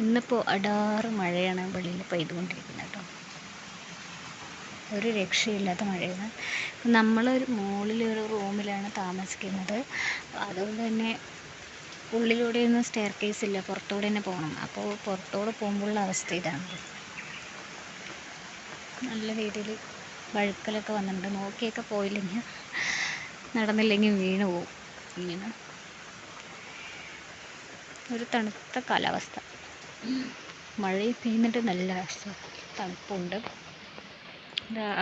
ഇന്നിപ്പോൾ അടാറ് മഴയാണ് വെളിയിൽ പെയ്തുകൊണ്ടിരിക്കുന്നത് കേട്ടോ. ഒരു രക്ഷയില്ലാത്ത മഴയാണ്. നമ്മളൊരു മുകളിലൊരു റൂമിലാണ് താമസിക്കുന്നത്. അതുകൊണ്ട് തന്നെ ഉള്ളിലൂടെയൊന്നും സ്റ്റെയർ കേസ് ഇല്ല, പുറത്തൂടെ തന്നെ പോകണം. അപ്പോൾ പുറത്തോടെ പോകുമ്പോഴുള്ള അവസ്ഥ ഇതാണ്. നല്ല രീതിയിൽ വഴുക്കലൊക്കെ വന്നിട്ടുണ്ട്. നോക്കിയൊക്കെ പോയില്ലെങ്കിൽ നടന്നില്ലെങ്കിൽ വീണ് പോവും. ഇങ്ങനെ ഒരു തണുത്ത കാലാവസ്ഥ. മഴയും പെയ്യുന്നിട്ട് നല്ല അവസ്ഥ, തണുപ്പുണ്ട്.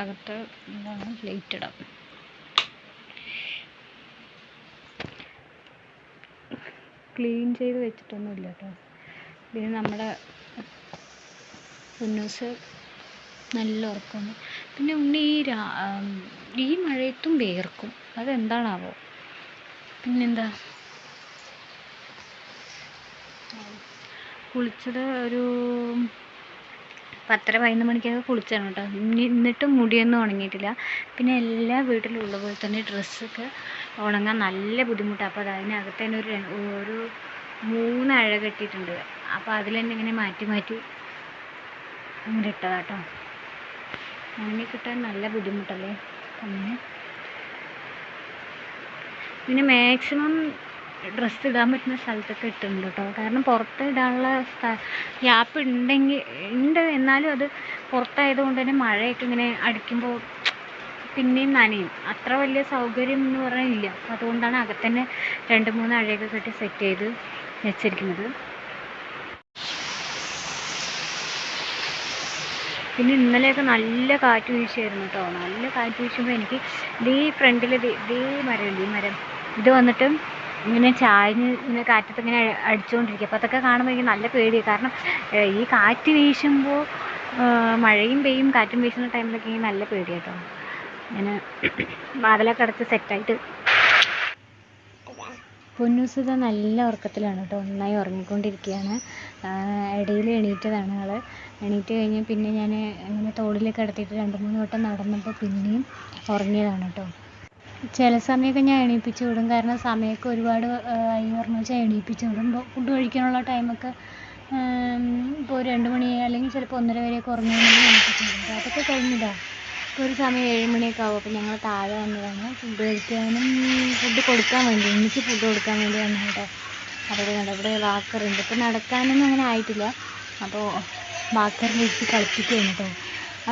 അകത്ത് എന്താണ് ലൈറ്റ് ഇടാം. ക്ലീൻ ചെയ്ത് വെച്ചിട്ടൊന്നുമില്ല കേട്ടോ. പിന്നെ നമ്മുടെ ഉന്നൂസ് നല്ല ഉറക്കമാണ്. പിന്നെ ഉണ്ണി ഈ മഴയത്തും വേർക്കും, അതെന്താണാവോ. പിന്നെന്താ, കുളിച്ചത് ഒരു 10-11 മണിക്കൊക്കെ കുളിച്ചാണ് കേട്ടോ. എന്നിട്ടും മുടിയൊന്നും ഉണങ്ങിയിട്ടില്ല. പിന്നെ എല്ലാ വീട്ടിലും ഉള്ള പോലെ തന്നെ ഡ്രസ്സൊക്കെ ഉണങ്ങാൻ നല്ല ബുദ്ധിമുട്ടാണ്. അപ്പോൾ അതിനകത്ത് തന്നെ ഒരു 3 അഴ കെട്ടിയിട്ടുണ്ട്. അപ്പോൾ അതിൽ തന്നെ ഇങ്ങനെ മാറ്റി മാറ്റി അങ്ങനെ ഇട്ടതാട്ടോ. ഉണങ്ങി കിട്ടാൻ നല്ല ബുദ്ധിമുട്ടല്ലേ അങ്ങനെ. പിന്നെ മാക്സിമം ഡ്രസ്സ് ഇടാൻ പറ്റുന്ന സ്ഥലത്തൊക്കെ ഇട്ടിട്ടുണ്ട് കേട്ടോ. കാരണം പുറത്ത് ഇടാനുള്ള ഗ്യാപ്പ് ഉണ്ട്, എന്നാലും അത് പുറത്തായതുകൊണ്ട് തന്നെ മഴയൊക്കെ ഇങ്ങനെ അടിക്കുമ്പോൾ പിന്നെയും നനയും. അത്ര വലിയ സൗകര്യം എന്ന് പറഞ്ഞാൽ ഇല്ല. അതുകൊണ്ടാണ് അകത്തന്നെ 2-3 അഴയൊക്കെ കെട്ടി സെറ്റ് ചെയ്ത് വെച്ചിരിക്കുന്നത്. പിന്നെ ഇന്നലെയൊക്കെ നല്ല കാറ്റ് വീശിയായിരുന്നു കേട്ടോ. നല്ല കാറ്റ് വീശുമ്പോൾ എനിക്ക് ഈ ഫ്രണ്ടിൽ ഇതേ മരം ഇത് വന്നിട്ട് ഇങ്ങനെ ചായഞ്ഞ് ഇങ്ങനെ കാറ്റത്ത് ഇങ്ങനെ അടിച്ചുകൊണ്ടിരിക്കുക. അപ്പോൾ അതൊക്കെ കാണുമ്പോൾ എനിക്ക് നല്ല പേടിയാണ്. കാരണം ഈ കാറ്റ് വീശുമ്പോൾ മഴയും പെയ്യും കാറ്റും വീശുന്ന ടൈമിലൊക്കെ എനിക്ക് നല്ല പേടിയാണ് കേട്ടോ. ഇങ്ങനെ വാതിലൊക്കെ അടച്ച് സെറ്റായിട്ട്. പൊന്നൂസുത നല്ല ഉറക്കത്തിലാണ് കേട്ടോ. നന്നായി ഉറങ്ങിക്കൊണ്ടിരിക്കുകയാണ്. ഇടയിൽ എണീറ്റതാണ് ആൾ. എണീറ്റ് കഴിഞ്ഞ് പിന്നെ ഞാൻ ഇങ്ങനെ തോളിലേക്ക് കിടത്തിയിട്ട് 2-3 വട്ടം നടന്നപ്പോൾ പിന്നെയും ഉറങ്ങിയതാണ് കേട്ടോ. ചില സമയമൊക്കെ ഞാൻ എണീപ്പിച്ച് വിടും. കാരണം സമയമൊക്കെ ഒരുപാട് ആയി പറഞ്ഞു വെച്ചാൽ എണീപ്പിച്ച് വിടും. ഫുഡ് കഴിക്കാനുള്ള ടൈമൊക്കെ ഇപ്പോൾ 2 മണി അല്ലെങ്കിൽ ചിലപ്പോൾ 1:30 വരെയൊക്കെ ഉറങ്ങുകയാണെങ്കിൽ എണീപ്പിച്ച് വിടും. അതൊക്കെ കഴിഞ്ഞതാണ്. ഇപ്പോൾ ഒരു സമയം 7 മണിയൊക്കെ ആവും. അപ്പോൾ ഞങ്ങൾ താഴെ വന്നതാണ് ഫുഡ് കഴിക്കാനും ഫുഡ് കൊടുക്കാൻ വേണ്ടി, എനിക്ക് ഫുഡ് കൊടുക്കാൻ വേണ്ടി വന്നു കേട്ടോ. അവിടെ ഇവിടെ വാക്കറുണ്ട്. ഇപ്പോൾ നടക്കാനൊന്നും അങ്ങനെ ആയിട്ടില്ല. അപ്പോൾ വാക്കറിലിരുത്തി കളിപ്പിക്കുകയാണ് കേട്ടോ.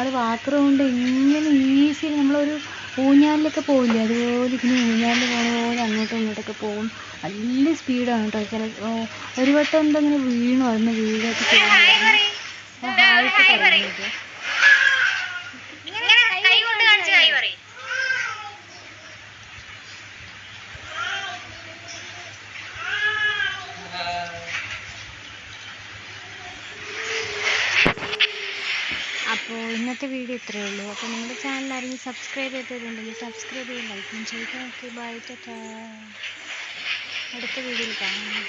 അത് വാക്കർ കൊണ്ട് ഇങ്ങനെ ഈസി നമ്മളൊരു ഊഞ്ഞാലിലൊക്കെ പോവില്ലേ, അതുപോലെ ഇങ്ങനെ ഊഞ്ഞാലിൽ പോണ പോലെ അങ്ങോട്ടും ഇങ്ങോട്ടൊക്കെ പോകും. നല്ല സ്പീഡാണ് കേട്ടോ. ഒരു വട്ടം എന്തങ്ങനെ വീണു, അതിന് വീഴൊക്കെ ചെയ്യുന്നത്. അപ്പോൾ ഇന്നത്തെ വീഡിയോ ഇത്രയേ ഉള്ളൂ. അപ്പോൾ നിങ്ങളുടെ ചാനൽ ആരെങ്കിലും സബ്സ്ക്രൈബ് ചെയ്തിട്ടുണ്ടെങ്കിൽ സബ്സ്ക്രൈബ് ചെയ്യാൻ ലൈക്കും ചെയ്യുക. Okay, bye, tata. അടുത്ത വീഡിയോയിൽ കാണാം.